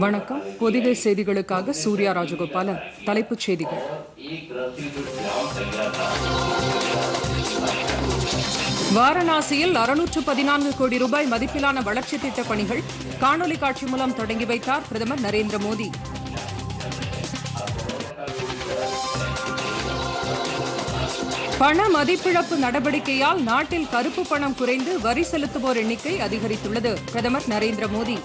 வணக்கம். பொதிகை செய்திகளுக்காக சூர்யா ராஜகோபாலன். தலைப்புச் செய்திகள். வாரணாசியில் 614 கோடி ரூபாய் மதிப்பிலான வளர்ச்சித் திட்டப் பணிகள் காணொலி காட்சி மூலம் தொடங்கி வைத்தார் பிரதமர் நரேந்திர மோடி. பண மதிப்பிழப்பு நடவடிக்கையால் நாட்டில் கருப்பு பணம் குறைந்து வரி செலுத்துவோர் எண்ணிக்கை அதிகரித்துள்ளது. பிரதமர் நரேந்திர மோடி.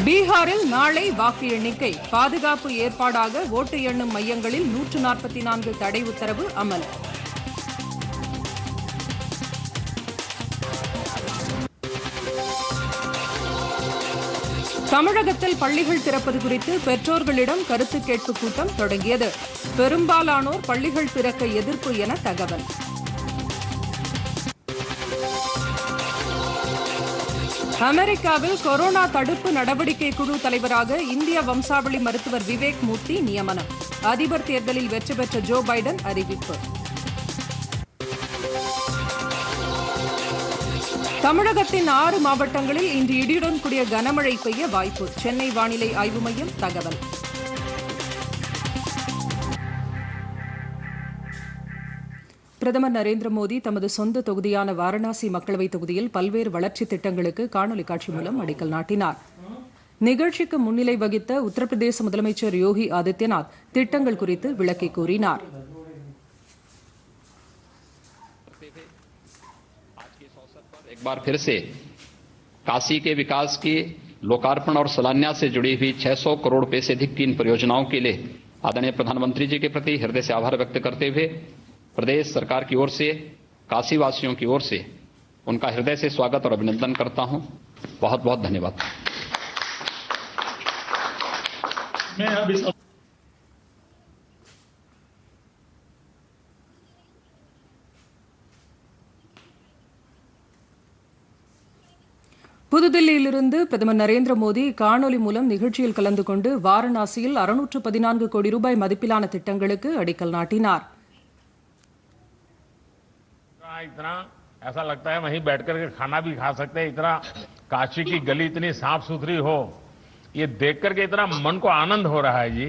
பீகாரில் நாளை வாக்கு எண்ணிக்கை. பாதுகாப்பு ஏற்பாடாக ஓட்டு எண்ணும் மையங்களில் 144 தடை உத்தரவு அமல். தமிழகத்தில் பள்ளிகள் திறப்பது குறித்து பெற்றோர்களிடம் கருத்து கேட்பு கூட்டம் தொடங்கியது. பெரும்பாலானோர் பள்ளிகள் திறக்க எதிர்ப்பு என தகவல். அமெரிக்காவில் கொரோனா தடுப்பு நடவடிக்கை குழு தலைவராக இந்திய வம்சாவளி மருத்துவர் விவேக் மூர்த்தி நியமனம். அதிபர் தேர்தலில் வெற்றி பெற்ற ஜோ பைடன் அறிவிப்பு. தமிழகத்தின் 6 மாவட்டங்களில் இன்று இடியுடன் கூடிய கனமழை பெய்ய வாய்ப்பு. சென்னை வானிலை ஆய்வு மையம் தகவல். பிரதமர் நரேந்திர மோடி தமது சொந்த தொகுதியான வாரணாசி மக்களவைத் தொகுதியில் பல்வேறு வளர்ச்சித் திட்டங்களுக்கு காணொலி காட்சி மூலம் அடிக்கல் நாட்டினார். நிகழ்ச்சிக்கு முன்னிலை வகித்த உத்தரப்பிரதேச முதலமைச்சர் யோகி ஆதித்யநாத் திட்டங்கள் குறித்து விளக்கி கூறினார். एक बार फिर से काशी के विकास की लोकार्पण और शिलान्यास से जुड़ी हुई 600 करोड़ रुपए से अधिक की इन परियोजनाओं के लिए आदरणीय प्रधानमंत्री जी के प्रति हृदय से आभार व्यक्त करते हुए प्रदेश सरकार की ओर से काशी वासियों की ओर से उनका हृदय से स्वागत और अभिनंदन करता हूं. बहुत बहुत धन्यवाद. புதுதில்லியிலிருந்து பிரதமர் நரேந்திர மோடி காணொலி மூலம் நிகழ்ச்சியில் கலந்து கொண்டு வாரணாசியில் 614 கோடி ரூபாய் மதிப்பிலான திட்டங்களுக்கு அடிக்கல் நாட்டினார். इतना ऐसा लगता है वहीं बैठ करके खाना भी खा सकते हैं. इतना काशी की गली इतनी साफ सुथरी हो, ये देख करके इतना मन को आनंद हो रहा है जी,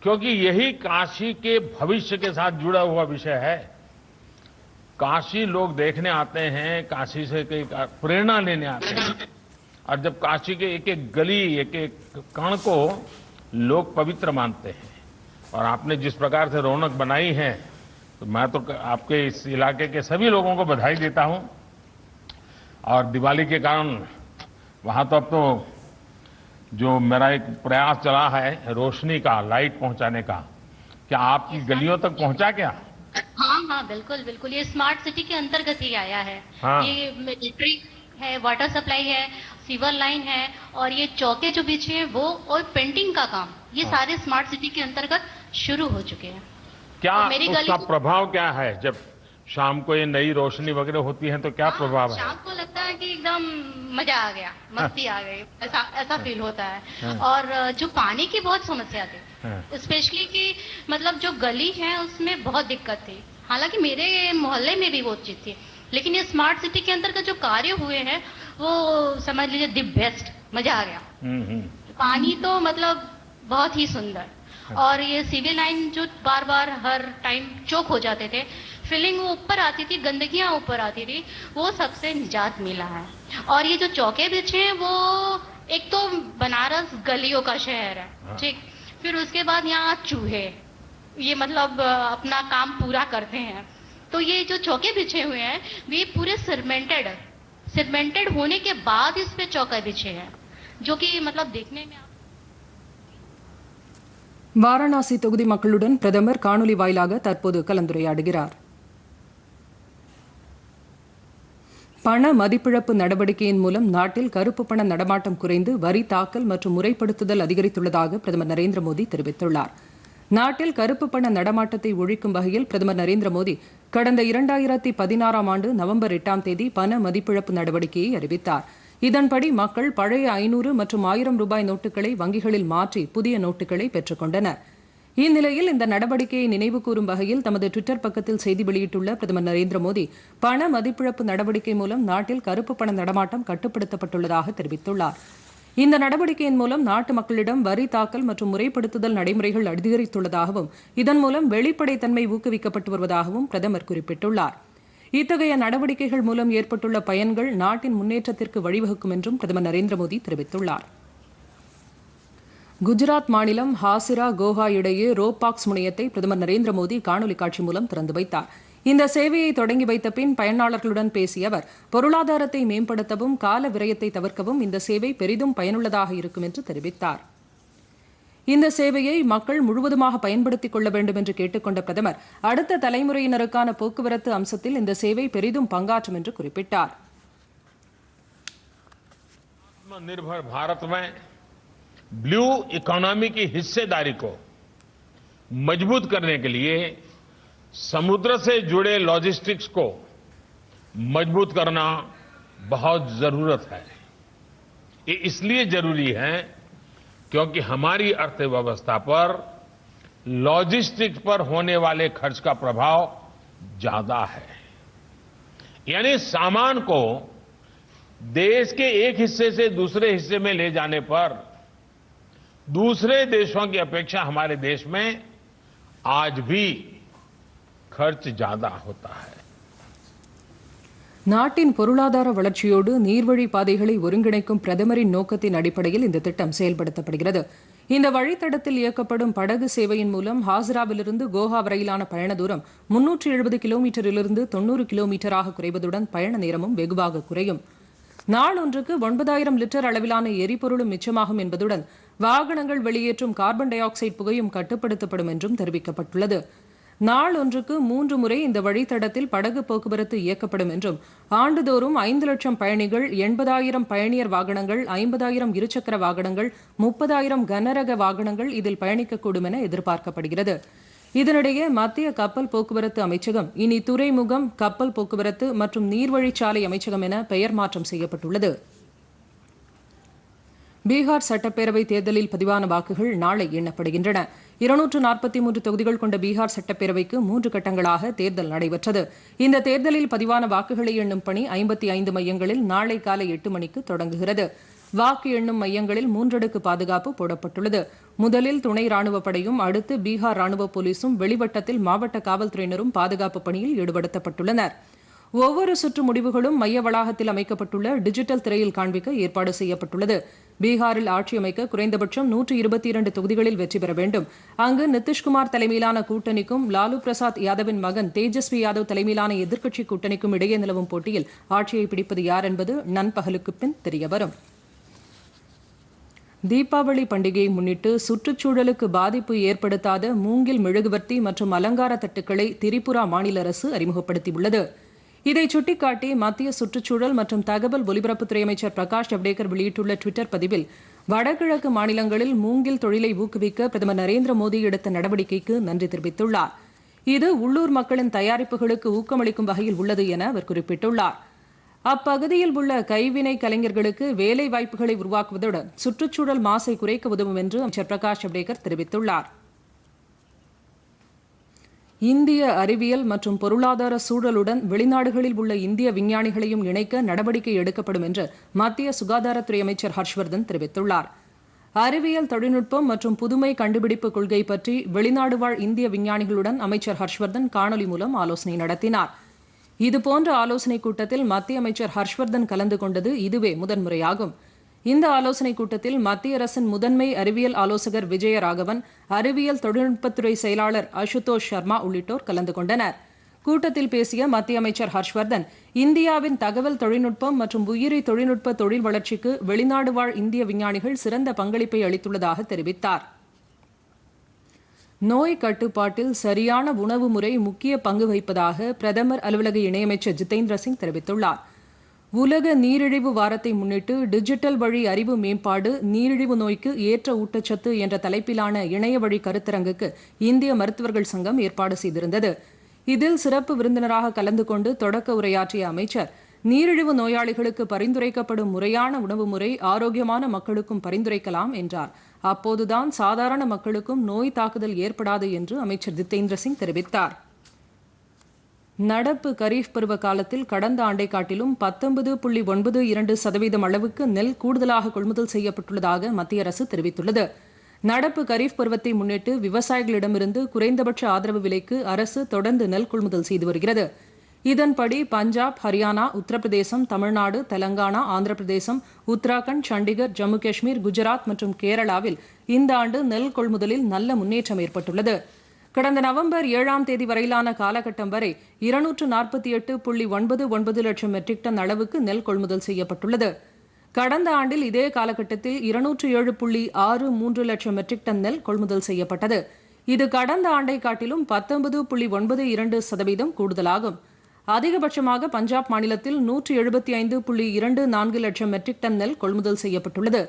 क्योंकि यही काशी के भविष्य के साथ जुड़ा हुआ विषय है. काशी लोग देखने आते हैं, काशी से प्रेरणा लेने आते हैं, और जब काशी के एक एक गली एक एक कण को लोग पवित्र मानते हैं, और आपने जिस प्रकार से रौनक बनाई है, तो मैं तो आपके इस इलाके के सभी लोगों को बधाई देता हूं. और दिवाली के कारण वहां तो अब तो जो मेरा एक प्रयास चला है रोशनी का, लाइट पहुंचाने का, क्या आपकी गलियों तक पहुंचा क्या? हाँ, बिल्कुल बिल्कुल. ये स्मार्ट सिटी के अंतर्गत ही आया है. हाँ. ये इलेक्ट्रिक है, वाटर सप्लाई है, सीवर लाइन है, और ये चौके जो बिछे हैं वो, और पेंटिंग का काम, ये सारे स्मार्ट सिटी के अंतर्गत शुरू हो चुके हैं. क्या उसका प्रभाव क्या है जब शाम को ये नई रोशनी वगैरह होती है, तो क्या प्रभाव है? शाम को लगता है कि एकदम मजा आ गया, मस्ती आ गई, ऐसा फील होता है. और जो पानी की बहुत समस्या थी, स्पेशली कि मतलब जो गली है उसमें बहुत दिक्कत थी. हालांकि मेरे मोहल्ले में भी वो चीज थी, लेकिन ये स्मार्ट सिटी के अंतर्गत जो कार्य हुए हैं वो समझ लीजिए दी बेस्ट. मजा आ गया. पानी तो मतलब बहुत ही सुंदर. और ये सिविल लाइन जो बार बार हर टाइम चौक हो जाते थे, फिलिंग ऊपर आती थी, गंदगियां ऊपर आती थी, वो सबसे निजात मिला है. और ये जो चौके बिछे हैं वो, एक तो बनारस गलियों का शहर है, ठीक, फिर उसके बाद यहाँ चूहे ये मतलब अपना काम पूरा करते हैं. तो ये जो चौके बिछे हुए हैं वे पूरे सिरमेंटेड होने के बाद इस पे चौके बिछे हैं, जो कि मतलब देखने में. வாரணாசி தொகுதி மக்களுடன் பிரதமர் காணொலி வாயிலாக தற்போது கலந்துரையாடுகிறார். பண மதிப்பிழப்பு நடவடிக்கையின் மூலம் நாட்டில் கருப்பு பண நடமாட்டம் குறைந்து வரி தாக்கல் மற்றும் முறைப்படுத்துதல் அதிகரித்துள்ளதாக பிரதமர் நரேந்திர மோடி தெரிவித்துள்ளார். நாட்டில் கருப்பு பண நடமாட்டத்தை ஒழிக்கும் வகையில் பிரதமர் நரேந்திர மோடி கடந்த 2016ஆம் ஆண்டு நவம்பர் 8ஆம் தேதி பண மதிப்பிழப்பு நடவடிக்கையை அறிவித்தார். இதன்படி மக்கள் பழைய 500 மற்றும் 1000 ரூபாய் நோட்டுகளை வங்கிகளில் மாற்றி புதிய நோட்டுகளை பெற்றுக் கொண்டனர். இந்நிலையில் இந்த நடவடிக்கையை நினைவு கூறும் வகையில் தமது டுவிட்டர் பக்கத்தில் செய்தி வெளியிட்டுள்ள பிரதமர் நரேந்திர மோடி பண மதிப்பிழப்பு நடவடிக்கை மூலம் நாட்டில் கருப்பு பண நடமாட்டம் கட்டுப்படுத்தப்பட்டுள்ளதாக தெரிவித்துள்ளார். இந்த நடவடிக்கையின் மூலம் நாட்டு மக்களிடம் வரி தாக்கல் மற்றும் முறைப்படுத்துதல் நடைமுறைகள் அதிகரித்துள்ளதாகவும் இதன் மூலம் வெளிப்படைத்தன்மை ஊக்குவிக்கப்பட்டு வருவதாகவும் பிரதமர் குறிப்பிட்டுள்ளார். இத்தகைய நடவடிக்கைகள் மூலம் ஏற்பட்டுள்ள பயன்கள் நாட்டின் முன்னேற்றத்திற்கு வழிவகுக்கும் என்றும் பிரதமர் நரேந்திர மோடி தெரிவித்துள்ளார். குஜராத் மாநிலம் ஹாசிரா கோஹா இடையே ரோபாக்ஸ் முனையத்தை பிரதமர் நரேந்திர மோடி காணொலி காட்சி மூலம் திறந்து வைத்தார். இந்த சேவையை தொடங்கி வைத்த பின் பயனாளர்களுடன் பேசிய அவர் பொருளாதாரத்தை மேம்படுத்தவும் கால விரயத்தை தவிர்க்கவும் இந்த சேவை பெரிதும் பயனுள்ளதாக இருக்கும் என்று தெரிவித்தார். இந்த சேவையை மக்கள் முழுவதுமாக பயன்படுத்திக் கொள்ள வேண்டும் என்று கேட்டுக்கொண்ட பிரதமர் அடுத்த தலைமுறையினருக்கான போக்குவரத்து அம்சத்தில் இந்த சேவை பெரிதும் பங்காற்றும் என்று குறிப்பிட்டார். ब्लू इकोनॉमी की हिस्सेदारी को मजबूत करने के लिए समुद्र से जुड़े लॉजिस्टिक्स को मजबूत करना बहुत जरूरत है. ये इसलिए जरूरी है क्योंकि हमारी अर्थव्यवस्था पर लॉजिस्टिक्स पर होने वाले खर्च का प्रभाव ज्यादा है. यानी सामान को देश के एक हिस्से से दूसरे हिस्से में ले जाने पर दूसरे देशों की अपेक्षा हमारे देश में आज भी खर्च ज्यादा होता है. நாட்டின் பொருளாதார வளர்ச்சியோடு நீர்வழி பாதைகளை ஒருங்கிணைக்கும் பிரதமரின் நோக்கத்தின் அடிப்படையில் இந்த திட்டம் செயல்படுத்தப்படுகிறது. இந்த வழித்தடத்தில் இயக்கப்படும் படகு சேவையின் மூலம் ஹாசிராவிலிருந்து கோஹா வரையிலான பயண தூரம் 370 கிலோமீட்டரிலிருந்து 90 கிலோமீட்டராக குறைவதுடன் பயண நேரமும் வெகுவாக குறையும். நாள் ஒன்றுக்கு 9000 லிட்டர் அளவிலான எரிபொருளும் மிச்சமாகும் என்பதுடன் வாகனங்கள் வெளியேற்றும் கார்பன் டை ஆக்சைடு புகையும் கட்டுப்படுத்தப்படும் என்றும் தெரிவிக்கப்பட்டுள்ளது. நாள் ஒன்றுக்கு 3 முறை இந்த வழித்தடத்தில் படகு போக்குவரத்து இயக்கப்படும் என்றும் ஆண்டுதோறும் 5 லட்சம் பயணிகள், 80,000 பயணியர் வாகனங்கள், 50,000 இருசக்கர வாகனங்கள், 30,000 கனரக வாகனங்கள் இதில் பயணிக்கக்கூடும் என எதிர்பார்க்கப்படுகிறது. இதனிடையே மத்திய கப்பல் போக்குவரத்து அமைச்சகம் இனி துறைமுகம், கப்பல் போக்குவரத்து மற்றும் நீர்வழிச்சாலை அமைச்சகம் என பெயர் மாற்றம் செய்யப்பட்டுள்ளது. பீகார் சட்டப்பேரவை தேர்தலில் பதிவான வாக்குகள் நாளை எண்ணப்படுகின்றன. 243 தொகுதிகள் கொண்ட பீகார் சட்டப்பேரவைக்கு 3 கட்டங்களாக தேர்தல் நடைபெற்றது. இந்த தேர்தலில் பதிவான வாக்குகளை எண்ணும் பணி 55 மையங்களில் நாளை காலை 8 மணிக்கு தொடங்குகிறது. வாக்கு எண்ணும் மையங்களில் 3 அடுக்கு பாதுகாப்பு போடப்பட்டுள்ளது. முதலில் துணை ராணுவப் படையும் அடுத்து பீகார் ராணுவ போலீசும் வெளிவட்டத்தில் மாவட்ட காவல்துறையினரும் பாதுகாப்பு பணியில் ஈடுபடுத்தப்பட்டுள்ளனர். ஒவ்வொரு சுற்று முடிவுகளும் மைய வளாகத்தில் அமைக்கப்பட்டுள்ள டிஜிட்டல் திரையில் காண்பிக்க ஏற்பாடு செய்யப்பட்டுள்ளது. பீகாரில் ஆட்சி அமைக்க குறைந்தபட்சம் 122 தொகுதிகளில் வெற்றி பெற வேண்டும். அங்கு நிதிஷ்குமார் தலைமையிலான கூட்டணிக்கும் லாலு பிரசாத் யாதவின் மகன் தேஜஸ்வி யாதவ் தலைமையிலான எதிர்க்கட்சி கூட்டணிக்கும் இடையே நிலவும் போட்டியில் ஆட்சியை பிடிப்பது யார் என்பது நண்பகலுக்கு பின் தெரியவரும். தீபாவளி பண்டிகையை முன்னிட்டு சுற்றுச்சூழலுக்கு பாதிப்பு ஏற்படுத்தாத மூங்கில் மெழுகுவர்த்தி மற்றும் அலங்கார தட்டுக்களை திரிபுரா மாநில அரசு அறிமுகப்படுத்தியுள்ளது. இதை சுட்டிக்காட்டி மத்திய சுற்றுச்சூழல் மற்றும் தகவல் ஒலிபரப்புத்துறை அமைச்சர் பிரகாஷ் ஜவ்டேகர் வெளியிட்டுள்ள ட்விட்டர் பதிவில் வடகிழக்கு மாநிலங்களில் மூங்கில் தொழிலை ஊக்குவிக்க பிரதமர் நரேந்திர மோடி எடுத்த நடவடிக்கைக்கு நன்றி தெரிவித்துள்ளார். இது உள்ளூர் மக்களின் தயாரிப்புகளுக்கு ஊக்கமளிக்கும் வகையில் உள்ளது என அவர் குறிப்பிட்டுள்ளார். அப்பகுதியில் உள்ள கைவினை கலைஞர்களுக்கு வேலை வாய்ப்புகளை உருவாக்குவதுடன் சுற்றுச்சூழல் மாசை குறைக்க உதவும் என்று அமைச்சர் பிரகாஷ் ஜவ்டேகர் தெரிவித்துள்ளார். இந்திய அறிவியல் மற்றும் பொருளாதார சூழலுடன் வெளிநாடுகளில் உள்ள இந்திய விஞ்ஞானிகளையும் இணைக்க நடவடிக்கை எடுக்கப்படும் என்று மத்திய சுகாதாரத்துறை அமைச்சர் ஹர்ஷ்வர்தன் தெரிவித்துள்ளார். அறிவியல் தொழில்நுட்பம் மற்றும் புதுமை கண்டுபிடிப்பு கொள்கை பற்றி வெளிநாடு வாழ் இந்திய விஞ்ஞானிகளுடன் அமைச்சர் ஹர்ஷ்வர்தன் காணொலி மூலம் ஆலோசனை நடத்தினார். இதுபோன்ற ஆலோசனைக் கூட்டத்தில் மத்திய அமைச்சர் ஹர்ஷ்வர்தன் கலந்து கொண்டது இதுவே முதன்முறையாகும். இந்த ஆலோசனைக் கூட்டத்தில் மத்திய அரசின் முதன்மை அறிவியல் ஆலோசகர் விஜயராகவன், அறிவியல் தொழில்நுட்பத்துறை செயலாளர் அசுதோஷ் சர்மா உள்ளிட்டோர் கலந்து கொண்டனர். கூட்டத்தில் பேசிய மத்திய அமைச்சர் ஹர்ஷ்வர்தன், இந்தியாவின் தகவல் தொழில்நுட்பம் மற்றும் உயிரி தொழில்நுட்ப தொழில் வளர்ச்சிக்கு வெளிநாடு வாழ் இந்திய விஞ்ஞானிகள் சிறந்த பங்களிப்பை அளித்துள்ளதாக தெரிவித்தார். நோய் கட்டுப்பாட்டில் சரியான உணவு முறை முக்கிய பங்கு வகிப்பதாக பிரதமர் அலுவலக இணையமைச்சர் ஜிதேந்திர சிங் தெரிவித்துள்ளார். உலக நீரிழிவு வாரத்தை முன்னிட்டு டிஜிட்டல் வழி அறிவு மேம்பாடு, நீரிழிவு நோய்க்கு ஏற்ற ஊட்டச்சத்து என்ற தலைப்பிலான இணைய வழி கருத்தரங்குக்கு இந்திய மருத்துவர்கள் சங்கம் ஏற்பாடு செய்திருந்தது. இதில் சிறப்பு விருந்தினராக கலந்து கொண்டு தொடக்க உரையாற்றிய அமைச்சர், நீரிழிவு நோயாளிகளுக்கு பரிந்துரைக்கப்படும் முறையான உணவு முறை ஆரோக்கியமான மக்களுக்கும் பரிந்துரைக்கலாம் என்றார். அப்போதுதான் சாதாரண மக்களுக்கும் நோய் தாக்குதல் ஏற்படாது என்று அமைச்சர் ஜிதேந்திர சிங் தெரிவித்தார். நடப்பு கரீஃப் பருவ காலத்தில் கடந்த ஆண்டை காட்டிலும் 19.92% அளவுக்கு நெல் கூடுதலாக கொள்முதல் செய்யப்பட்டுள்ளதாக மத்திய அரசு தெரிவித்துள்ளது. நடப்பு கரீஃப் பருவத்தை முன்னிட்டு விவசாயிகளிடமிருந்து குறைந்தபட்ச ஆதரவு விலைக்கு அரசு தொடர்ந்து நெல் கொள்முதல் செய்து வருகிறது. இதன்படி பஞ்சாப், ஹரியானா, உத்தரப்பிரதேசம், தமிழ்நாடு, தெலங்கானா, ஆந்திர பிரதேசம், உத்தராகண்ட், சண்டிகர், ஜம்மு காஷ்மீர், குஜராத் மற்றும் கேரளாவில் இந்த ஆண்டு நெல் கொள்முதலில் நல்ல முன்னேற்றம் ஏற்பட்டுள்ளது. கடந்த நவம்பர் 7ஆம் தேதி வரையிலான காலகட்டம் வரை 248.99 லட்சம் மெட்ரிக் டன் அளவுக்கு நெல் கொள்முதல் செய்யப்பட்டுள்ளது. கடந்த ஆண்டில் இதே காலகட்டத்தில் 207.63 லட்சம் மெட்ரிக் டன் நெல் கொள்முதல் செய்யப்பட்டது. இது கடந்த ஆண்டை காட்டிலும் 19.92% கூடுதலாகும். அதிகபட்சமாக பஞ்சாப் மாநிலத்தில் 175.24 லட்சம் மெட்ரிக் டன் நெல் கொள்முதல் செய்யப்பட்டுள்ளது.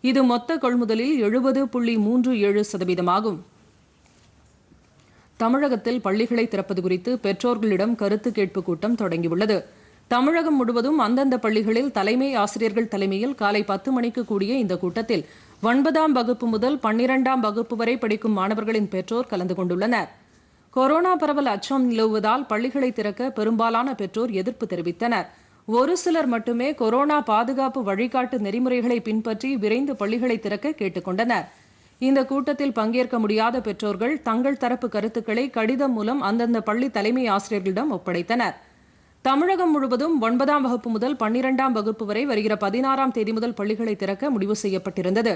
இது மொத்த கொள்முதலில் 70.37% ஆகும். தமிழகத்தில் பள்ளிகளை திறப்பது குறித்து பெற்றோர்களிடம் கருத்து கேட்பு கூட்டம் தொடங்கியுள்ளது. தமிழகம் முழுவதும் அந்தந்த பள்ளிகளில் தலைமை ஆசிரியர்கள் தலைமையில் காலை 10 மணிக்கு கூடிய இந்த கூட்டத்தில் 9ஆம் வகுப்பு முதல் 12ஆம் வகுப்பு வரை படிக்கும் மாணவர்களின் பெற்றோர் கலந்து கொண்டுள்ளனர். கொரோனா பரவல் அச்சம் நிலவுவதால் பள்ளிகளை திறக்க பெரும்பாலான பெற்றோர் எதிர்ப்பு தெரிவித்தனர். ஒரு சிலர் மட்டுமே கொரோனா பாதுகாப்பு வழிகாட்டு நெறிமுறைகளை பின்பற்றி விரைந்து பள்ளிகளை திறக்க கேட்டுக் கொண்டனர். இந்த கூட்டத்தில் பங்கேற்க முடியாத பெற்றோர்கள் தங்கள் தரப்பு கருத்துக்களை கடிதம் மூலம் அந்தந்த பள்ளி தலைமை ஆசிரியர்களிடம் ஒப்படைத்தனர். தமிழகம் முழுவதும் 9ஆம் வகுப்பு முதல் 12ஆம் வகுப்பு வரை வருகிற 16ஆம் தேதி முதல் பள்ளிகளை திறக்க முடிவு செய்யப்பட்டிருந்தது.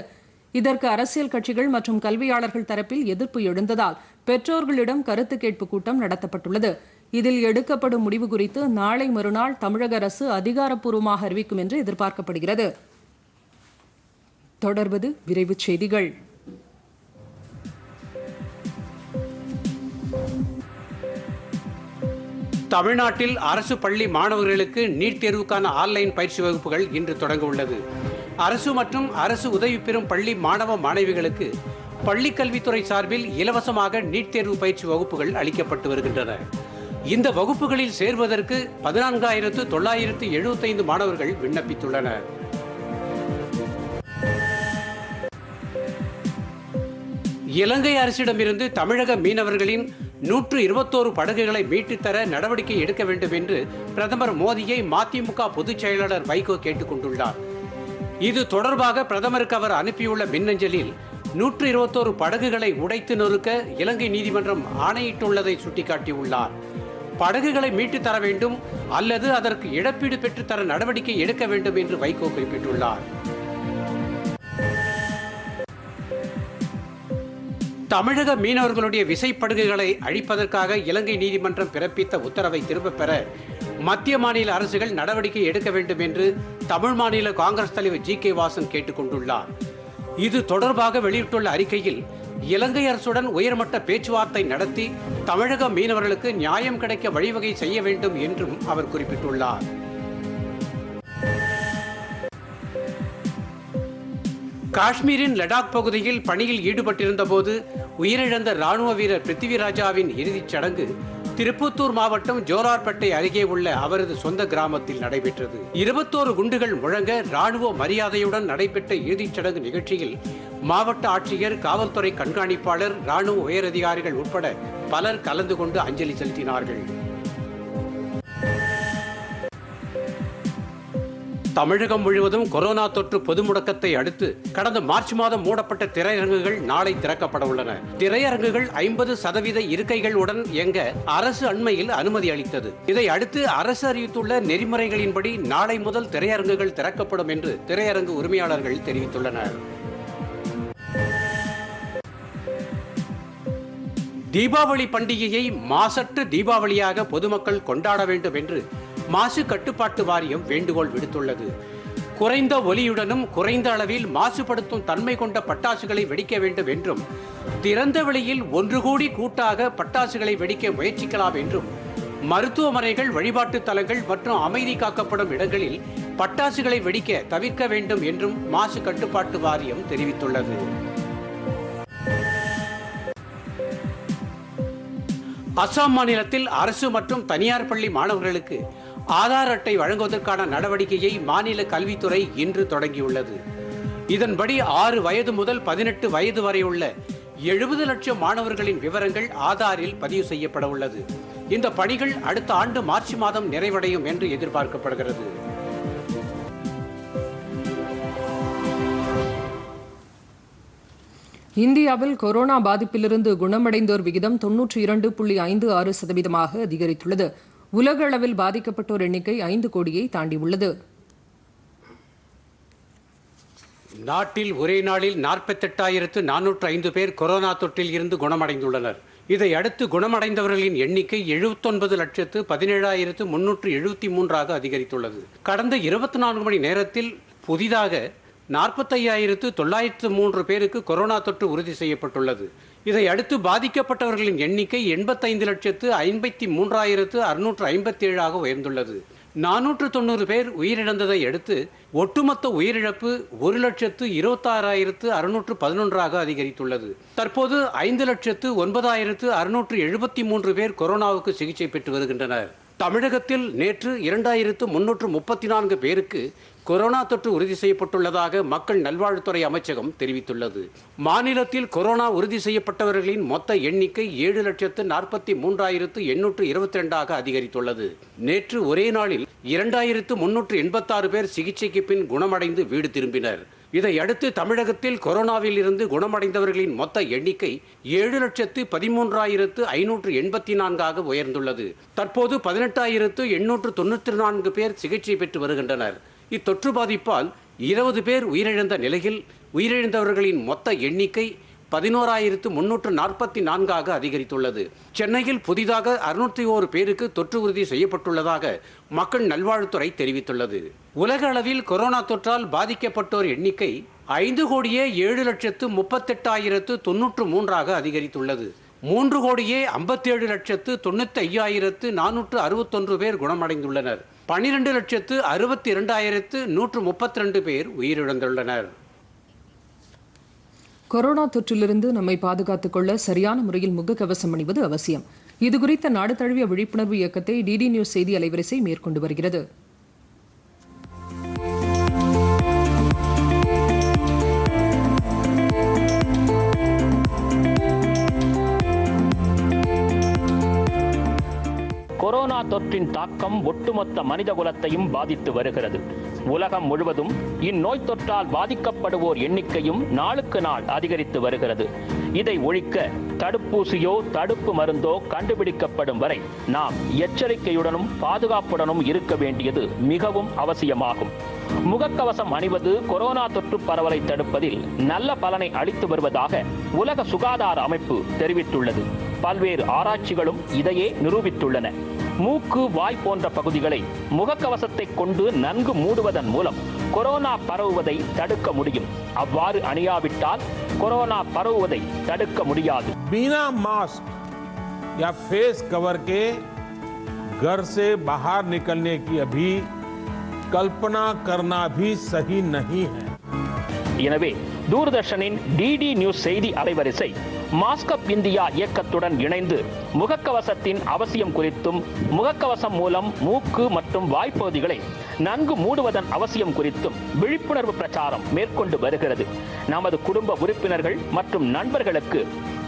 இதற்கு அரசியல் கட்சிகள் மற்றும் கல்வியாளர்கள் தரப்பில் எதிர்ப்பு எழுந்ததால் பெற்றோர்களிடம் கருத்து கேட்பு கூட்டம் நடத்தப்பட்டுள்ளது. இதில் எடுக்கப்படும் முடிவு குறித்து நாளை மறுநாள் தமிழக அரசு அதிகாரப்பூர்வமாக அறிவிக்கும் என்று எதிர்பார்க்கப்படுகிறது. தொடர்வது விரைவுச் செய்திகள். தமிழ்நாட்டில் அரசு பள்ளி மாணவர்களுக்கு நீட் தேர்வுக்கான ஆன்லைன் பயிற்சி வகுப்புகள் இன்று தொடங்க உள்ளது. அரசு மற்றும் அரசு உதவி பெறும் பள்ளி மாணவ மாணவிகளுக்கு பள்ளிக் கல்வித்துறை சார்பில் இலவசமாக நீட் தேர்வு பயிற்சி வகுப்புகள் அளிக்கப்பட்டு வருகின்றன. இந்த வகுப்புகளில் சேர்வதற்கு 14,975 மாணவர்கள் விண்ணப்பித்துள்ளனர். இலங்கை அரசிடமிருந்து தமிழக மீனவர்களின் 121 படகுகளை மீட்டுத்தர நடவடிக்கை எடுக்க வேண்டும் என்று பிரதமர் மோடியை மதிமுக பொதுச் செயலாளர் வைகோ கேட்டுக் கொண்டுள்ளார். இது தொடர்பாக பிரதமருக்கு அவர் அனுப்பியுள்ள மின்னஞ்சலில் 121 படகுகளை உடைத்து நொறுக்க இலங்கை நீதிமன்றம் ஆணையிட்டுள்ளதை சுட்டிக்காட்டியுள்ளார். படகுகளை மீட்டு தர வேண்டும் அல்லது அதற்கு இழப்பீடு பெற்றுத்தர நடவடிக்கை எடுக்க வேண்டும் என்று வைகோ குறிப்பிட்டுள்ளார். தமிழக மீனவர்களுடைய விசைப்படகுகளை அழிப்பதற்காக இலங்கை நீதிமன்றம் பிறப்பித்த உத்தரவை திரும்பப் பெற மத்திய மாநில அரசுகள் நடவடிக்கை எடுக்க வேண்டும் என்று தமிழ் மாநில காங்கிரஸ் தலைவர் ஜி.கே. வாசன் கேட்டுக் கொண்டுள்ளார். இது தொடர்பாக வெளியிட்டுள்ள அறிக்கையில் இலங்கை அரசுடன் உயர்மட்ட பேச்சுவார்த்தை நடத்தி தமிழக மீனவர்களுக்கு நியாயம் கிடைக்க வழிவகை செய்ய வேண்டும் என்றும் அவர் குறிப்பிட்டுள்ளார். காஷ்மீரின் லடாக் பகுதியில் பணியில் ஈடுபட்டிருந்த போது உயிரிழந்த ராணுவ வீரர் பிருத்திவிராஜாவின் இறுதிச் சடங்கு திருப்பத்தூர் மாவட்டம் ஜோலார்பேட்டை அருகே உள்ள அவரது சொந்த கிராமத்தில் நடைபெற்றது. 21 குண்டுகள் முழங்க ராணுவ மரியாதையுடன் நடைபெற்ற இறுதிச் சடங்கு நிகழ்ச்சியில் மாவட்ட ஆட்சியர், காவல்துறை கண்காணிப்பாளர், ராணுவ உயரதிகாரிகள் உட்பட பலர் கலந்து கொண்டு அஞ்சலி செலுத்தினார்கள். தமிழகம் முழுவதும் கொரோனா தொற்று பொது முடக்கத்தை அடுத்து கடந்த மார்ச் மாதம் மூடப்பட்ட திரையரங்குகள் நாளை திறக்கப்பட உள்ளன. திரையரங்குகள் 50% இருக்கைகளுடன் இயங்க அரசு அண்மையில் அனுமதி அளித்தது. இதை அடுத்து அரசு அறிவித்துள்ள நெறிமுறைகளின்படி நாளை முதல் திரையரங்குகள் திறக்கப்படும் என்று திரையரங்கு உரிமையாளர்கள் தெரிவித்துள்ளனர். தீபாவளி பண்டிகையை மாசற்ற தீபாவளியாக பொதுமக்கள் கொண்டாட வேண்டும் என்று மாசு கட்டுப்பாட்டு வாரியம் வேண்டுகோள் விடுத்துள்ளது. குறைந்த ஒலியுடனும் குறைந்த அளவில் மாசுபடுத்தும் தன்மை கொண்ட பட்டாசுகளை வெடிக்க வேண்டும் என்றும், திறந்த வெளியில் ஒன்று கூடி கூட்டாக பட்டாசுகளை வெடிக்க முயற்சிக்கலாம் என்றும், மருத்துவமனைகள், வழிபாட்டு தலங்கள் மற்றும் அமைதி காக்கப்படும் இடங்களில் பட்டாசுகளை வெடிக்க தவிர்க்க வேண்டும் என்றும் மாசு கட்டுப்பாட்டு வாரியம் தெரிவித்துள்ளது. அசாம் மாநிலத்தில் அரசு மற்றும் தனியார் பள்ளி மாணவர்களுக்கு ஆதார் அட்டை வழங்குவதற்கான நடவடிக்கையை மாநில கல்வித்துறை இன்று தொடங்கியுள்ளது. இதன்படி 6 வயது முதல் 18 வயது வரை உள்ள 70 லட்சம் மாணவர்களின் விவரங்கள் ஆதாரில் பதிவு செய்யப்பட உள்ளது. இந்த பணிகள் அடுத்த ஆண்டு மார்ச் மாதம் நிறைவடையும் என்று எதிர்பார்க்கப்படுகிறது. இந்தியாவில் கொரோனா பாதிப்பிலிருந்து குணமடைந்தோர் விகிதம் 92.56% அதிகரித்துள்ளது. உலக அளவில் பாதிக்கப்பட்டோர் எண்ணிக்கை 5 கோடியை தாண்டியுள்ளது. நாட்டில் ஒரே நாளில் 48,405 பேர் கொரோனா தொற்றில் இருந்து குணமடைந்துள்ளனர். இதை அடுத்து குணமடைந்தவர்களின் எண்ணிக்கை 79,17,373 அதிகரித்துள்ளது. கடந்த 24 மணி நேரத்தில் புதிதாக 45,903 பேருக்கு கொரோனா தொற்று உறுதி செய்யப்பட்டுள்ளது. இதை அடுத்து பாதிக்கப்பட்டவர்களின் எண்ணிக்கை 85,53,657 உயர்ந்துள்ளது. 490 பேர் உயிரிழந்ததை அடுத்து ஒட்டுமொத்த உயிரிழப்பு 1,26,611 அதிகரித்துள்ளது. தற்போது 5,09,673 பேர் கொரோனாவுக்கு சிகிச்சை பெற்று வருகின்றனர். தமிழகத்தில் நேற்று 2,334 பேருக்கு கொரோனா தொற்று உறுதி செய்யப்பட்டுள்ளதாக மக்கள் நல்வாழ்வுத்துறை அமைச்சகம் தெரிவித்துள்ளது. மாநிலத்தில் கொரோனா உறுதி செய்யப்பட்டவர்களின் மொத்த எண்ணிக்கை 7,43,822 அதிகரித்துள்ளது. நேற்று ஒரே நாளில் 2,386 பேர் சிகிச்சைக்கு பின் குணமடைந்து வீடு திரும்பினர். இதையடுத்து தமிழகத்தில் கொரோனாவில் இருந்து குணமடைந்தவர்களின் மொத்த எண்ணிக்கை 7,13,584 உயர்ந்துள்ளது. தற்போது 18,894 பேர் சிகிச்சை பெற்று வருகின்றனர். இத்தொற்று பாதிப்பால் 20 பேர் உயிரிழந்த நிலையில் உயிரிழந்தவர்களின் மொத்த எண்ணிக்கை 11,344 அதிகரித்துள்ளது. சென்னையில் புதிதாக 601 பேருக்கு தொற்று உறுதி செய்யப்பட்டுள்ளதாக மக்கள் நல்வாழ்வுத்துறை தெரிவித்துள்ளது. உலக அளவில் கொரோனா தொற்றால் பாதிக்கப்பட்டோர் எண்ணிக்கை 5,07,38,093 அதிகரித்துள்ளது. 3,57,95,461 பேர் குணமடைந்துள்ளனர். 12,62,132 பேர் உயிரிழந்துள்ளனர். கொரோனா தொற்றிலிருந்து நம்மை பாதுகாத்துக் கொள்ள சரியான முறையில் முகக்கவசம் அணிவது அவசியம். இதுகுறித்த நாடு தழுவிய விழிப்புணர்வு இயக்கத்தை டிடி நியூஸ் செய்தி அலைவரிசை மேற்கொண்டு வருகிறது. கொரோனா தொற்றின் தாக்கம் ஒட்டுமொத்த மனித குலத்தையும் பாதித்து வருகிறது. உலகம் முழுவதும் இந்நோய் தொற்றால் பாதிக்கப்படுவோர் எண்ணிக்கையும் நாளுக்கு நாள் அதிகரித்து வருகிறது. இதை ஒழிக்க தடுப்பூசியோ தடுப்பு மருந்தோ கண்டுபிடிக்கப்படும் வரை நாம் எச்சரிக்கையுடனும் பாதுகாப்புடனும் இருக்க வேண்டியது மிகவும் அவசியமாகும். முகக்கவசம் அணிவது கொரோனா தொற்று பரவலை தடுப்பதில் நல்ல பலனை அளித்து வருவதாக உலக சுகாதார அமைப்பு தெரிவித்துள்ளது. பல்வேறு ஆராய்ச்சிகளும் இதையே நிரூபித்துள்ளன. மூக்கு, வாய் போன்ற பகுதிகளை முகக்கவசத்தை கொண்டு நன்கு மூடுவதன் மூலம் கொரோனா பரவுவதை தடுக்க முடியும். அவ்வாறு அணியாவிட்டால் கொரோனா பரவுவதை தடுக்க முடியாது. बिना मास्क या फेस कवर के घर से बाहर निकलने की अभी कल्पना करना भी सही नहीं है. எனவே தூர்தர்ஷனின் டிடி நியூஸ் செய்தி அலைவரிசை மாஸ்கப் இந்தியா இயக்கத்துடன் இணைந்து முகக்கவசத்தின் அவசியம் குறித்தும் முகக்கவசம் மூலம் மூக்கு மற்றும் வாய்ப்பகுதிகளை நன்கு மூடுவதன் அவசியம் குறித்தும் விழிப்புணர்வு பிரச்சாரம் மேற்கொண்டு வருகிறது. நமது குடும்ப உறுப்பினர்கள் மற்றும் நண்பர்களுக்கு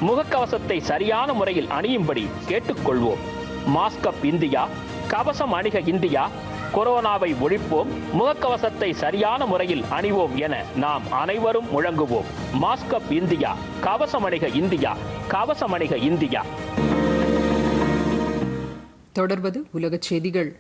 முகக்கவசத்தை சரியான முறையில் அணியும்படி கேட்டுக்கொள்வோம். மாஸ்கப் இந்தியா, கவசம் அணிக இந்தியா, கொரோனாவை ஒழிப்போம், முகக்கவசத்தை சரியான முறையில் அணிவோம் என நாம் அனைவரும் முழங்குவோம். மாஸ்கப் இந்தியா, கவசம் அணிக இந்தியா, கவசம் அணிக இந்தியா. தொடர்வது உலகச் செய்திகள்.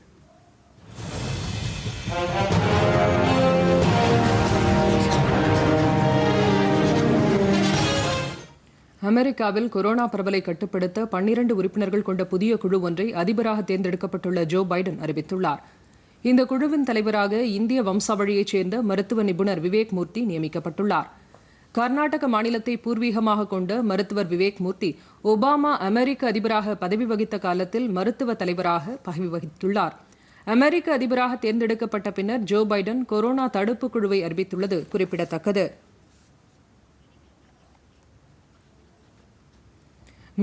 அமெரிக்காவில் கொரோனா பரவலை கட்டுப்படுத்த 12 உறுப்பினர்கள் கொண்ட புதிய குழு ஒன்றை அதிபராக தேர்ந்தெடுக்கப்பட்டுள்ள ஜோ பைடன் அறிவித்துள்ளார். இந்த குழுவின் தலைவராக இந்திய வம்சாவழியைச் சேர்ந்த மருத்துவ நிபுணர் விவேக் மூர்த்தி நியமிக்கப்பட்டுள்ளார். கர்நாடக மாநிலத்தை பூர்வீகமாக கொண்ட மருத்துவர் விவேக் மூர்த்தி ஒபாமா அமெரிக்க அதிபராக பதவி வகித்த காலத்தில் மருத்துவ தலைவராக பதவி வகித்துள்ளார். அமெரிக்க அதிபராக தேர்ந்தெடுக்கப்பட்ட பின்னர் ஜோ பைடன் கொரோனா தடுப்பு குழுவை அறிவித்துள்ளது குறிப்பிடத்தக்கது.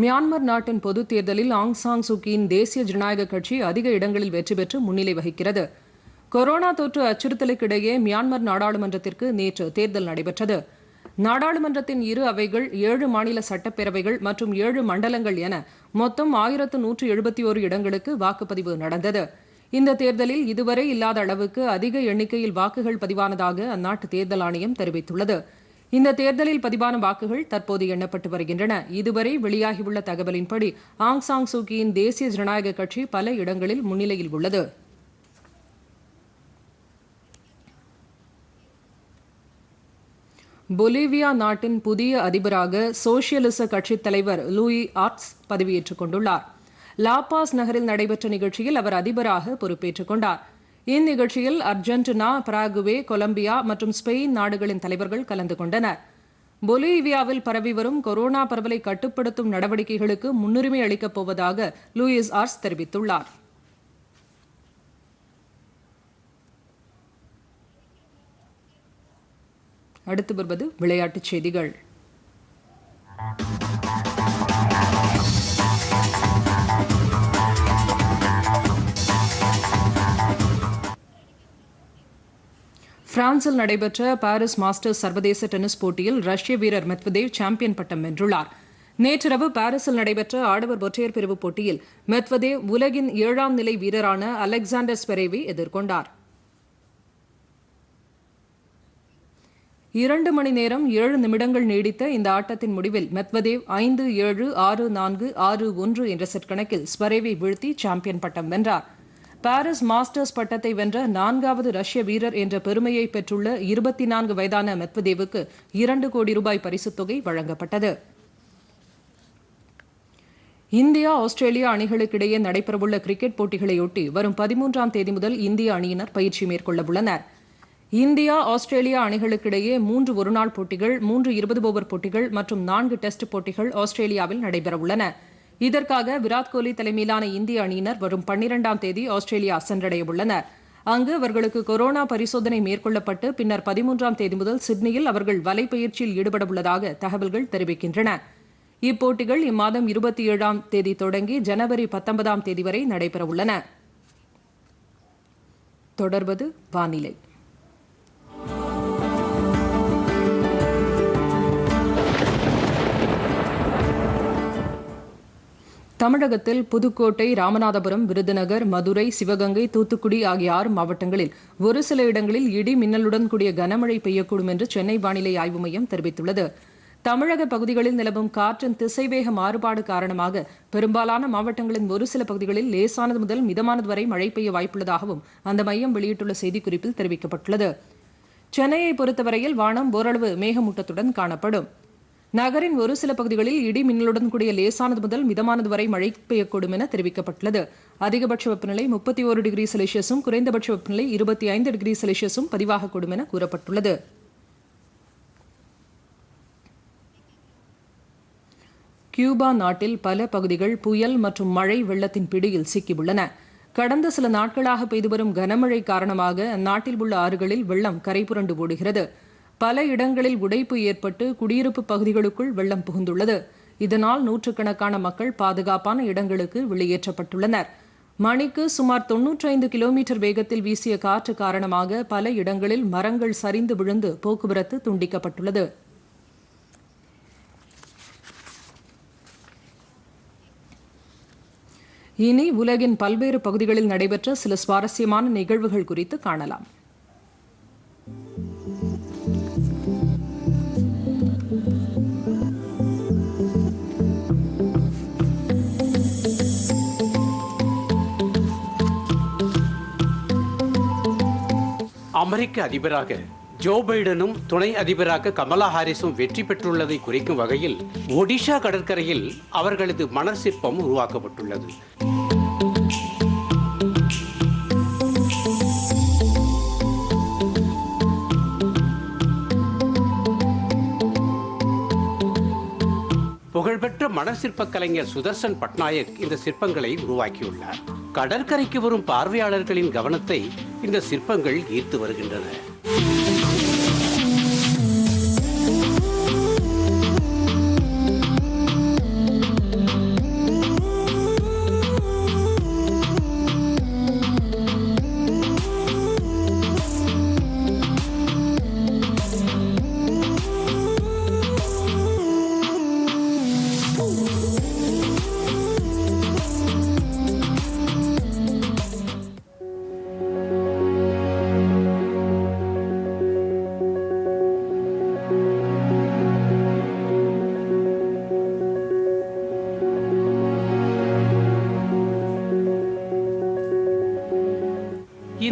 மியான்மர் நாட்டின் பொதுத் தேர்தலில் ஆங் சாங் சூகியின் தேசிய ஜனநாயக கட்சி அதிக இடங்களில் வெற்றி பெற்று முன்னிலை வகிக்கிறது. கொரோனா தொற்று அச்சுறுத்தலுக்கிடையே மியான்மர் நாடாளுமன்றத்திற்கு நேற்று தேர்தல் நடைபெற்றது. நாடாளுமன்றத்தின் இரு அவைகள், 7 மாநில சட்டப்பேரவைகள் மற்றும் 7 மண்டலங்கள் என மொத்தம் 1171 இடங்களுக்கு வாக்குப்பதிவு நடந்தது. இந்த தேர்தலில் இதுவரை இல்லாத அளவுக்கு அதிக எண்ணிக்கையில் வாக்குகள் பதிவானதாக அந்நாட்டு தேர்தல் ஆணையம் தெரிவித்துள்ளது. இந்த தேர்தலில் பதிவான வாக்குகள் தற்போது எண்ணப்பட்டு வருகின்றன. இதுவரை வெளியாகியுள்ள தகவலின்படி ஆங் சாங் சூகியின் தேசிய ஜனநாயக கட்சி பல இடங்களில் முன்னிலையில் உள்ளது. பொலிவியா நாட்டின் புதிய அதிபராக சோசியலிச கட்சித் தலைவர் லூயி ஆர்ட்ஸ் பதவியேற்றுக் கொண்டுள்ளார். லாபாஸ் நகரில் நடைபெற்ற நிகழ்ச்சியில் அவர் அதிபராக பொறுப்பேற்றுக் கொண்டார். இந்நிகழ்ச்சியில் அர்ஜென்டினா, பராகுவே, கொலம்பியா மற்றும் ஸ்பெயின் நாடுகளின் தலைவர்கள் கலந்து கொண்டனர். பொலிவியாவில் பரவி வரும் கொரோனா பரவலை கட்டுப்படுத்தும் நடவடிக்கைகளுக்கு முன்னுரிமை அளிக்கப் போவதாக லூயிஸ் ஆர்ட்ஸ் தெரிவித்துள்ளார். அடுத்து வருவது விளையாட்டுச் செய்திகள். பிரான்சில் நடைபெற்ற பாரிஸ் மாஸ்டர்ஸ் சர்வதேச டென்னிஸ் போட்டியில் ரஷ்ய வீரர் மெத்வதேவ் சாம்பியன் பட்டம் வென்றுள்ளார். நேற்றிரவு பாரிஸில் நடைபெற்ற ஆடவர் ஒற்றையர் பிரிவு போட்டியில் மெத்வதேவ் உலகின் 7ஆம் நிலை வீரரான அலெக்சாண்டர் ஸ்வெரேவை எதிர்கொண்டார். 2 மணி நேரம் 7 நிமிடங்கள் நீடித்த இந்த ஆட்டத்தின் முடிவில் மெத்வதேவ் 5-7, 6-4, 6-1 என்ற செட் கணக்கில் ஸ்வரேவை வீழ்த்தி சாம்பியன் பட்டம் வென்றார். பாரிஸ் மாஸ்டர்ஸ் பட்டத்தை வென்ற 4வது ரஷ்ய வீரர் என்ற பெருமையை பெற்றுள்ள 24 வயதான மெத்வதேவுக்கு 2 கோடி ரூபாய் பரிசுத் தொகை வழங்கப்பட்டது. இந்தியா, ஆஸ்திரேலியா அணிகளுக்கிடையே நடைபெறவுள்ள கிரிக்கெட் போட்டிகளையொட்டி வரும் 13ஆம் தேதி முதல் இந்திய அணியினர் பயிற்சி மேற்கொள்ள உள்ளனர். இந்தியா, ஆஸ்திரேலியா அணிகளுக்கிடையே 3 ஒருநாள் போட்டிகள், 3 20 ஓவர் போட்டிகள் மற்றும் 4 டெஸ்ட் போட்டிகள் ஆஸ்திரேலியாவில் நடைபெறவுள்ளன. இதற்காக விராட் கோலி தலைமையிலான இந்திய அணியினர் வரும் 12ஆம் தேதி ஆஸ்திரேலியா சென்றடைய உள்ளனர். அங்கு அவர்களுக்கு கொரோனா பரிசோதனை மேற்கொள்ளப்பட்டு பின்னர் 13ஆம் தேதி முதல் சிட்னியில் அவர்கள் வலைப்பயிற்சியில் ஈடுபட உள்ளதாக தகவல்கள் தெரிவிக்கின்றன. இப்போட்டிகள் இம்மாதம் 27ஆம் தேதி தொடங்கி ஜனவரி 19ஆம் தேதி வரை நடைபெறவுள்ளன. தொடர்வது வானிலை. தமிழகத்தில் புதுக்கோட்டை, ராமநாதபுரம், விருதுநகர், மதுரை, சிவகங்கை, தூத்துக்குடி ஆகிய 6 மாவட்டங்களில் ஒரு சில இடங்களில் இடி மின்னலுடன் கூடிய கனமழை பெய்யக்கூடும் என்று சென்னை வானிலை ஆய்வு மையம் தெரிவித்துள்ளது. தமிழக பகுதிகளில் நிலவும் காற்றின் திசைவேக மாறுபாடு காரணமாக பெரும்பாலான மாவட்டங்களின் ஒரு சில பகுதிகளில் லேசானது முதல் மிதமானது வரை மழை பெய்ய வாய்ப்புள்ளதாகவும் அந்த மையம் வெளியிட்டுள்ள செய்திக்குறிப்பில் தெரிவிக்கப்பட்டுள்ளது. சென்னையை பொறுத்தவரையில் வானம் ஓரளவு மேகமூட்டத்துடன் காணப்படும். நகரின் ஒரு சில பகுதிகளில் இடி மின்னலுடன் கூடிய லேசானது முதல் மிதமானது வரை மழை பெய்யக்கூடும் என தெரிவிக்கப்பட்டுள்ளது. அதிகபட்ச வெப்பநிலை 31 டிகிரி செல்சியஸும் குறைந்தபட்ச வெப்பநிலை 25 டிகிரி செல்சியஸும் பதிவாகக்கூடும் என கூறப்பட்டுள்ளது. கியூபா நாட்டில் பல பகுதிகள் புயல் மற்றும் மழை வெள்ளத்தின் பிடியில் சிக்கியுள்ளன. கடந்த சில நாட்களாக பெய்து வரும் கனமழை காரணமாக அந்நாட்டில் உள்ள ஆறுகளில் வெள்ளம் கரைபுரண்டு ஓடுகிறது. பல இடங்களில் உடைப்பு ஏற்பட்டு குடியிருப்பு பகுதிகளுக்குள் வெள்ளம் புகுந்துள்ளது. இதனால் நூற்றுக்கணக்கான மக்கள் பாதுகாப்பான இடங்களுக்கு வெளியேற்றப்பட்டுள்ளனர். மணிக்கு சுமார் 95 கிலோமீட்டர் வேகத்தில் வீசிய காற்று காரணமாக பல இடங்களில் மரங்கள் சரிந்து விழுந்து போக்குவரத்து துண்டிக்கப்பட்டுள்ளது. இனி உலகின் பல்வேறு பகுதிகளில் நடைபெற்ற சில சுவாரஸ்யமான நிகழ்வுகள் குறித்து காணலாம். அமெரிக்க அதிபராக ஜோ பைடனும் துணை அதிபராக கமலா ஹாரிஸும் வெற்றி பெற்றுள்ளதை குறிக்கும் வகையில் ஒடிஷா கடற்கரையில் அவர்களது மணல் சிற்பம் உருவாக்கப்பட்டுள்ளது. புகழ்பெற்ற மணல் சிற்ப கலைஞர் சுதர்சன் பட்நாயக் இந்த சிற்பங்களை உருவாக்கியுள்ளார். கடற்கரைக்கு வரும் பார்வையாளர்களின் கவனத்தை இந்த சிற்பங்கள் ஈர்த்து வருகின்றன.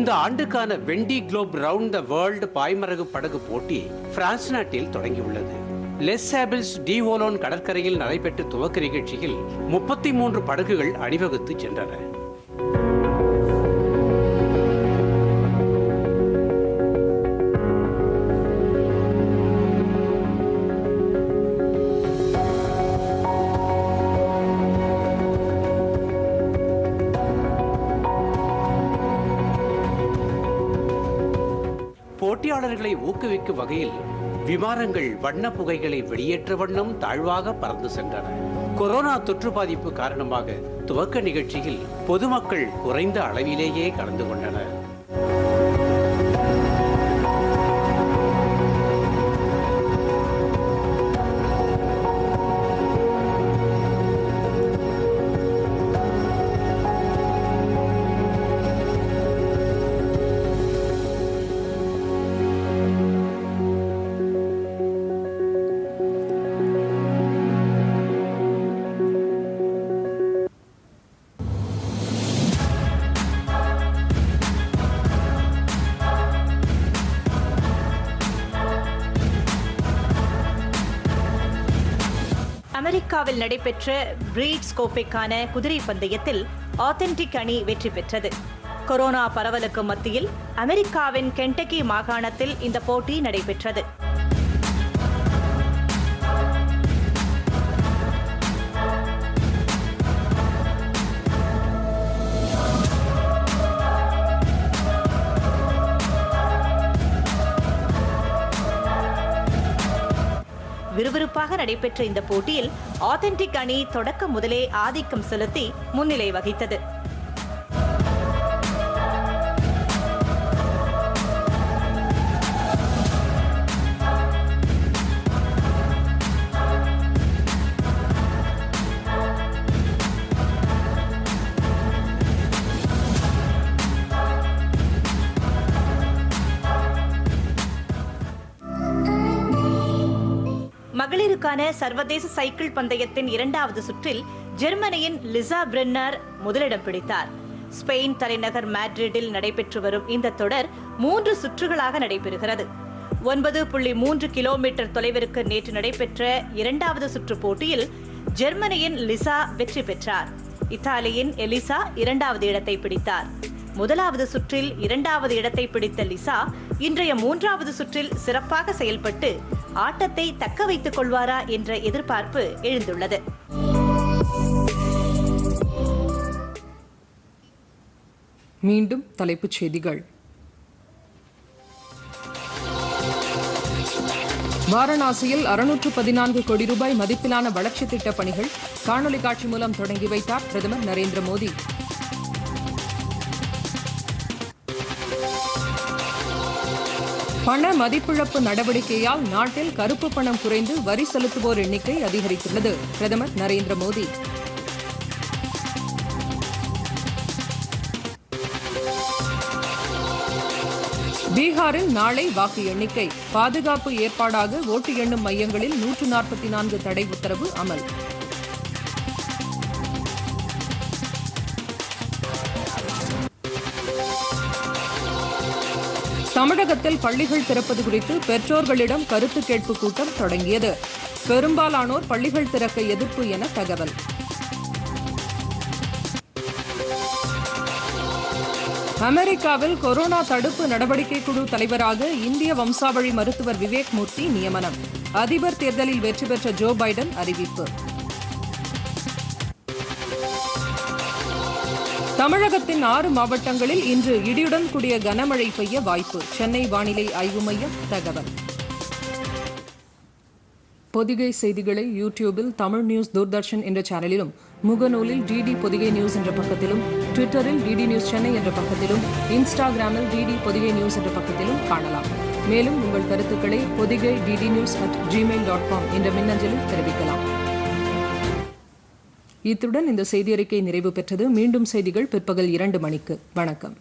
இந்த ஆண்டுக்கான வெண்டி குளோப் ரவுண்ட் த வேர்ல்டு பாய்மரகு படகு போட்டி பிரான்ஸ் நாட்டில் தொடங்கியுள்ளது. லெஸ் சாபிள்ஸ் டி ஓலோன் கடற்கரையில் நடைபெற்ற துவக்க நிகழ்ச்சியில் 33 படகுகள் அணிவகுத்து சென்றன. போட்டியாளர்களை ஊக்குவிக்கும் வகையில் விமானங்கள் வண்ண புகைகளை வெளியேற்ற வண்ணம் தாழ்வாக பறந்து சென்றன. கொரோனா தொற்று பாதிப்பு காரணமாக துவக்க நிகழ்ச்சியில் பொதுமக்கள் குறைந்த அளவிலேயே கலந்து கொண்டனர். அமெரிக்காவில் நடைபெற்ற பிரீட்ஸ் கோப்பைக்கான குதிரை பந்தயத்தில் ஆத்தென்டிக் அணி வெற்றி பெற்றது. கொரோனா பரவலுக்கு மத்தியில் அமெரிக்காவின் கென்டக்கி மாகாணத்தில் இந்த போட்டி நடைபெற்றது. விறுவிறுப்பாக நடைபெற்ற இந்த போட்டியில் ஆத்தென்டிக் அணி தொடக்கம் முதலே ஆதிக்கம் செலுத்தி முன்னிலை வகித்தது. மகளிருக்கான சர்வதேச சைக்கிள் பந்தயத்தின் 2வது சுற்றில் ஜெர்மனியின் லிசா பிரென்னர் முதலிடம் பிடித்தார். ஸ்பெயின் தலைநகர் மேட்ரிடில் நடைபெற்று வரும் இந்த தொடர் 3 சுற்றுகளாக நடைபெறுகிறது. 9.3 கிலோமீட்டர் தொலைவிற்கு நேற்று நடைபெற்ற 2வது சுற்று போட்டியில் ஜெர்மனியின் லிசா வெற்றி பெற்றார். இத்தாலியின் எலிசா 2வது இடத்தை பிடித்தார். முதலாவது சுற்றில் 2வது இடத்தை பிடித்த லிசா இன்றைய 3வது சுற்றில் சிறப்பாக செயல்பட்டு ஆட்டத்தை தக்க வைத்துக் கொள்வாரா என்ற எதிர்பார்ப்பு எழுந்துள்ளது. மீண்டும் தலைப்புச் செய்திகள். வாரணாசியில் 614 கோடி ரூபாய் மதிப்பிலான வளர்ச்சி திட்டப் பணிகள் காணொலி காட்சி மூலம் தொடங்கி வைத்தார் பிரதமர் நரேந்திர மோடி. பண மதிப்பிழப்பு நடவடிக்கையால் நாட்டில் கருப்பு பணம் குறைந்து வரி செலுத்துவோர் எண்ணிக்கை அதிகரித்துள்ளது. பிரதமர் நரேந்திர மோடி. பீகாரில் நாளை வாக்கு எண்ணிக்கை. பாதுகாப்பு ஏற்பாடாக ஓட்டு எண்ணும் மையங்களில் 144 தடை உத்தரவு அமல். தமிழகத்தில் பள்ளிகள் திறப்பது குறித்து பெற்றோர்களிடம் கருத்து கேட்பு கூட்டம் தொடங்கியது. பெரும்பாலானோர் பள்ளிகள் திறக்க எதிர்ப்பு என தகவல். அமெரிக்காவில் கொரோனா தடுப்பு நடவடிக்கை குழு தலைவராக இந்திய வம்சாவழி மருத்துவர் விவேக் மூர்த்தி நியமனம். அதிபர் தேர்தலில் வெற்றி பெற்ற ஜோ பைடன் அறிவிப்பு. தமிழகத்தின் 6 மாவட்டங்களில் இன்று இடியுடன் கூடிய கனமழை பெய்ய வாய்ப்பு. சென்னை வானிலை ஆய்வு மையம் தகவல். பொதிகை செய்திகளை யூடியூபில் தமிழ் நியூஸ் தூர்தர்ஷன் என்ற சேனலிலும், முகநூலில் டிடி பொதிகை நியூஸ் என்ற பக்கத்திலும், ட்விட்டரில் டிடி நியூஸ் சென்னை என்ற பக்கத்திலும், இன்ஸ்டாகிராமில் டிடி பொதிகை நியூஸ் என்ற பக்கத்திலும் காணலாம். மேலும் உங்கள் கருத்துக்களை பொதிகை ddnews@gmail.com என்ற மின்னஞ்சலில் தெரிவிக்கலாம். இத்துடன் இந்த செய்தியறிக்கை நிறைவு பெற்றது. மீண்டும் செய்திகள் பிற்பகல் 2 மணிக்கு. வணக்கம்.